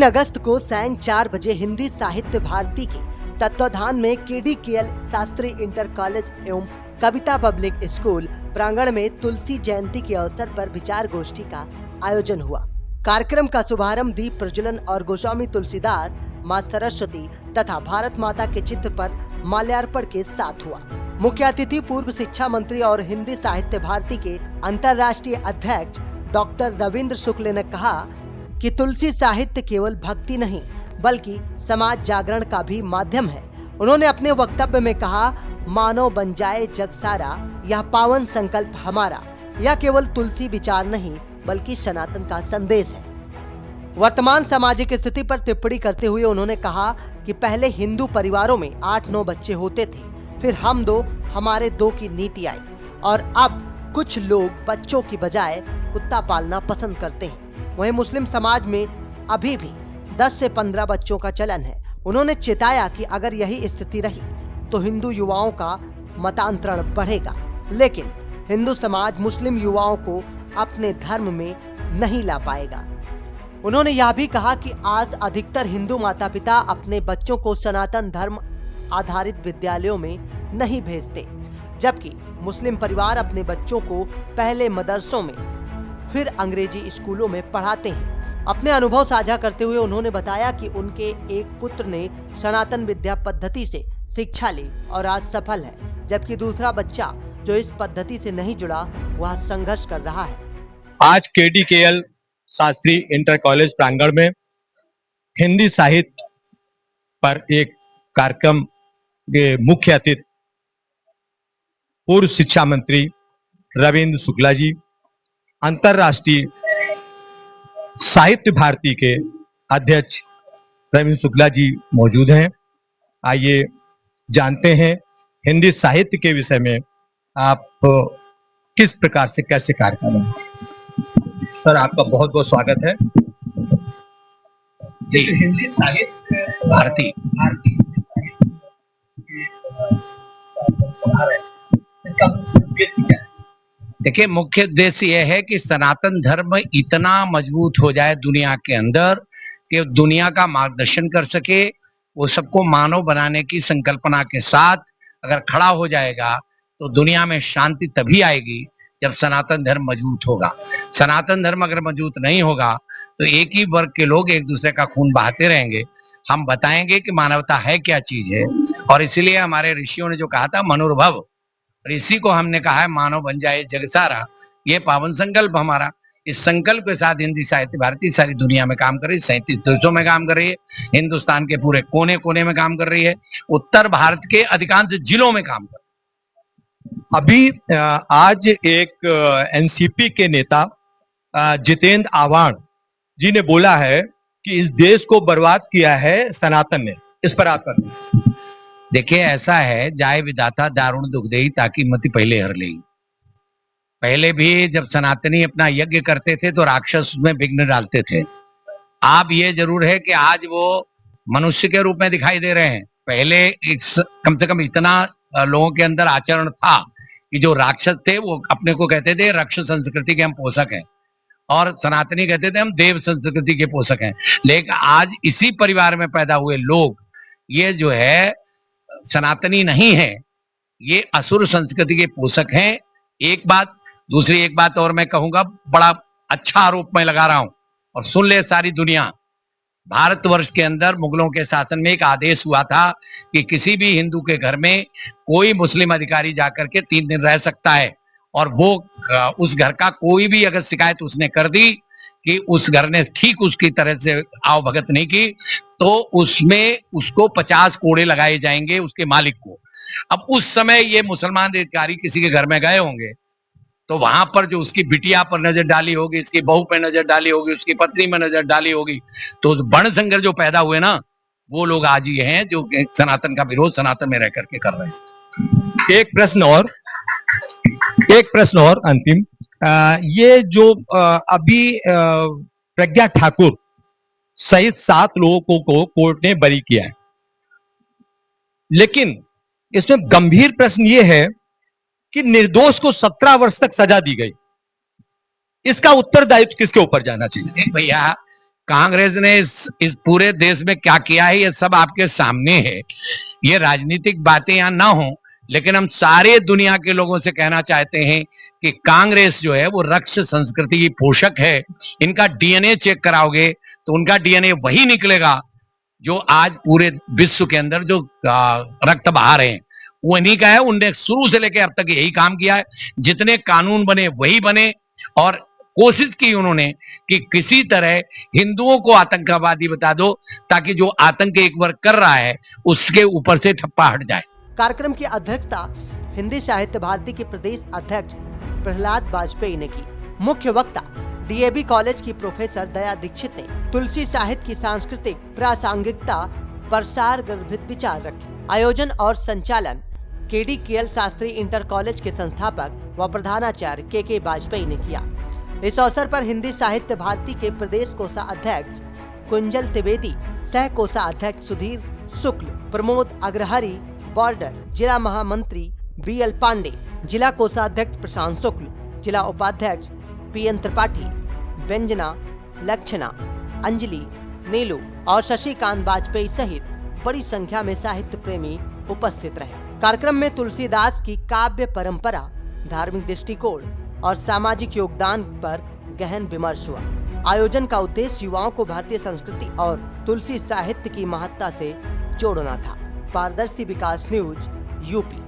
3 अगस्त को सायं 4 बजे हिंदी साहित्य भारती के तत्वाधान में KDKL शास्त्री इंटर कॉलेज एवं कविता पब्लिक स्कूल प्रांगण में तुलसी जयंती के अवसर पर विचार गोष्ठी का आयोजन हुआ। कार्यक्रम का शुभारंभ दीप प्रज्वलन और गोस्वामी तुलसीदास, मां सरस्वती तथा भारत माता के चित्र पर माल्यार्पण के साथ हुआ। मुख्य अतिथि पूर्व शिक्षा मंत्री और हिंदी साहित्य भारती के अंतर्राष्ट्रीय अध्यक्ष डॉक्टर रविंद्र शुक्ल ने कहा कि तुलसी साहित्य केवल भक्ति नहीं बल्कि समाज जागरण का भी माध्यम है। उन्होंने अपने वक्तव्य में कहा, मानव बन जाए जग सारा, यह पावन संकल्प हमारा। यह केवल तुलसी विचार नहीं बल्कि सनातन का संदेश है। वर्तमान सामाजिक स्थिति पर टिप्पणी करते हुए उन्होंने कहा कि पहले हिंदू परिवारों में 8-9 बच्चे होते थे, फिर हम 2 हमारे 2 की नीति आई और अब कुछ लोग बच्चों की बजाय कुत्ता पालना पसंद करते हैं। वहीं मुस्लिम समाज में अभी भी 10 से 15 बच्चों का चलन है। उन्होंने चेताया कि अगर यही स्थिति रही तो हिंदू युवाओं का मतांतरण बढ़ेगा, लेकिन हिंदू समाज मुस्लिम युवाओं को अपने धर्म में नहीं ला पाएगा। उन्होंने यह भी कहा कि आज अधिकतर हिंदू माता पिता अपने बच्चों को सनातन धर्म आधारित विद्यालयों में नहीं भेजते, जबकि मुस्लिम परिवार अपने बच्चों को पहले मदरसों में फिर अंग्रेजी स्कूलों में पढ़ाते हैं। अपने अनुभव साझा करते हुए उन्होंने बताया कि उनके एक पुत्र ने सनातन विद्या पद्धति से शिक्षा ली और आज सफल है, जबकि दूसरा बच्चा जो इस पद्धति से नहीं जुड़ा वह संघर्ष कर रहा है। आज KDKL शास्त्री इंटर कॉलेज प्रांगण में हिंदी साहित्य पर एक कार्यक्रम के मुख्य अतिथि पूर्व शिक्षा मंत्री रविंद्र शुक्ला जी, अंतर्राष्ट्रीय साहित्य भारती के अध्यक्ष रविंद्र शुक्ला जी मौजूद हैं। आइए जानते हैं हिंदी साहित्य के विषय में आप किस प्रकार से कैसे कार्य कर रहे हैं। सर, आपका बहुत बहुत स्वागत है। हिंदी साहित्य भारती देखिए, मुख्य उद्देश्य यह है कि सनातन धर्म इतना मजबूत हो जाए दुनिया के अंदर कि दुनिया का मार्गदर्शन कर सके। वो सबको मानव बनाने की संकल्पना के साथ अगर खड़ा हो जाएगा तो दुनिया में शांति तभी आएगी जब सनातन धर्म मजबूत होगा। सनातन धर्म अगर मजबूत नहीं होगा तो एक ही वर्ग के लोग एक दूसरे का खून बहाते रहेंगे। हम बताएंगे कि मानवता है क्या चीज है, और इसीलिए हमारे ऋषियों ने जो कहा था मनुर्भव, इसी को हमने कहा है मानव बन जाए जग सारा। ये पावन संकल्प हमारा, इस संकल्प के साथ हिंदी साहित्य भारती सारी दुनिया में काम कर रही है, 37 देशों में काम कर रही है, हिंदुस्तान के पूरे कोने कोने में काम कर रही है, उत्तर भारत के अधिकांश जिलों में काम कर रही है। अभी आज एक NCP के नेता जितेंद्र आव्हाड जी ने बोला है कि इस देश को बर्बाद किया है सनातन ने। इस पर आप कर देखिए, ऐसा है, जाय विधाता दारुण दुखदेही ताकि मति पहले हर ले। पहले भी जब सनातनी अपना यज्ञ करते थे तो राक्षस उसमें विघ्न डालते थे। अब ये जरूर है कि आज वो मनुष्य के रूप में दिखाई दे रहे हैं। पहले कम से कम इतना लोगों के अंदर आचरण था कि जो राक्षस थे वो अपने को कहते थे राक्षस संस्कृति के हम पोषक हैं, और सनातनी कहते थे हम देव संस्कृति के पोषक हैं। लेकिन आज इसी परिवार में पैदा हुए लोग ये जो है सनातनी नहीं है, ये असुर संस्कृति के पोषक हैं। एक बात, दूसरी एक बात और मैं कहूंगा, बड़ा अच्छा आरोप मैं लगा रहा हूं और सुन ले सारी दुनिया। भारतवर्ष के अंदर मुगलों के शासन में एक आदेश हुआ था कि किसी भी हिंदू के घर में कोई मुस्लिम अधिकारी जाकर के 3 दिन रह सकता है, और वो उस घर का कोई भी अगर शिकायत उसने कर दी कि उस घर ने ठीक उसकी तरह से आवभगत नहीं की तो उसमें उसको 50 कोड़े लगाए जाएंगे उसके मालिक को। अब उस समय ये मुसलमान अधिकारी किसी के घर में गए होंगे तो वहां पर जो उसकी बिटिया पर नजर डाली होगी, उसकी बहू पर नजर डाली होगी, उसकी पत्नी में नजर डाली होगी, तो वर्ण संघर्ष जो पैदा हुए ना, वो लोग आज ये हैं जो सनातन का विरोध सनातन में रह करके कर रहे हैं। एक प्रश्न और अंतिम, ये जो अभी प्रज्ञा ठाकुर सहित 7 लोगों को कोर्ट ने बरी किया है, लेकिन इसमें गंभीर प्रश्न ये है कि निर्दोष को 17 वर्ष तक सजा दी गई। इसका उत्तरदायित्व किसके ऊपर जाना चाहिए? भैया, कांग्रेस ने इस पूरे देश में क्या किया है, ये सब आपके सामने है। ये राजनीतिक बातें यहां ना हो, लेकिन हम सारे दुनिया के लोगों से कहना चाहते हैं कि कांग्रेस जो है वो रक्त संस्कृति की पोषक है। इनका डीएनए चेक कराओगे तो उनका डीएनए वही निकलेगा जो आज पूरे विश्व के अंदर जो रक्त बहा रहे हैं वो इन्हीं का है। उनने शुरू से लेकर अब तक यही काम किया है। जितने कानून बने वही बने, और कोशिश की उन्होंने कि किसी तरह हिंदुओं को आतंकवादी बता दो ताकि जो आतंक एक वर्ग कर रहा है उसके ऊपर से ठप्पा हट जाए। कार्यक्रम की अध्यक्षता हिंदी साहित्य भारती के प्रदेश अध्यक्ष प्रहलाद वाजपेयी ने की। मुख्य वक्ता डीएवी कॉलेज की प्रोफेसर दया दीक्षित ने तुलसी साहित्य की सांस्कृतिक प्रासंगिकता पर सार गर्भित विचार रखे। आयोजन और संचालन केडीकेएल शास्त्री इंटर कॉलेज के संस्थापक व प्रधानाचार्य के वाजपेयी ने किया। इस अवसर पर हिंदी साहित्य भारती के प्रदेश कोषाध्यक्ष कुंजल त्रिवेदी, सह कोषाध्यक्ष सुधीर शुक्ल, प्रमोद अग्रहरी, बॉर्डर जिला महामंत्री बीएल पांडे, जिला कोषाध्यक्ष प्रशांत शुक्ल, जिला उपाध्यक्ष पीएन त्रिपाठी, व्यंजना, लक्षणा, अंजलि, नीलू और शशिकांत वाजपेयी सहित बड़ी संख्या में साहित्य प्रेमी उपस्थित रहे। कार्यक्रम में तुलसीदास की काव्य परंपरा, धार्मिक दृष्टिकोण और सामाजिक योगदान पर गहन विमर्श हुआ। आयोजन का उद्देश्य युवाओं को भारतीय संस्कृति और तुलसी साहित्य की महत्ता से जोड़ना था। पारदर्शी विकास न्यूज, यूपी।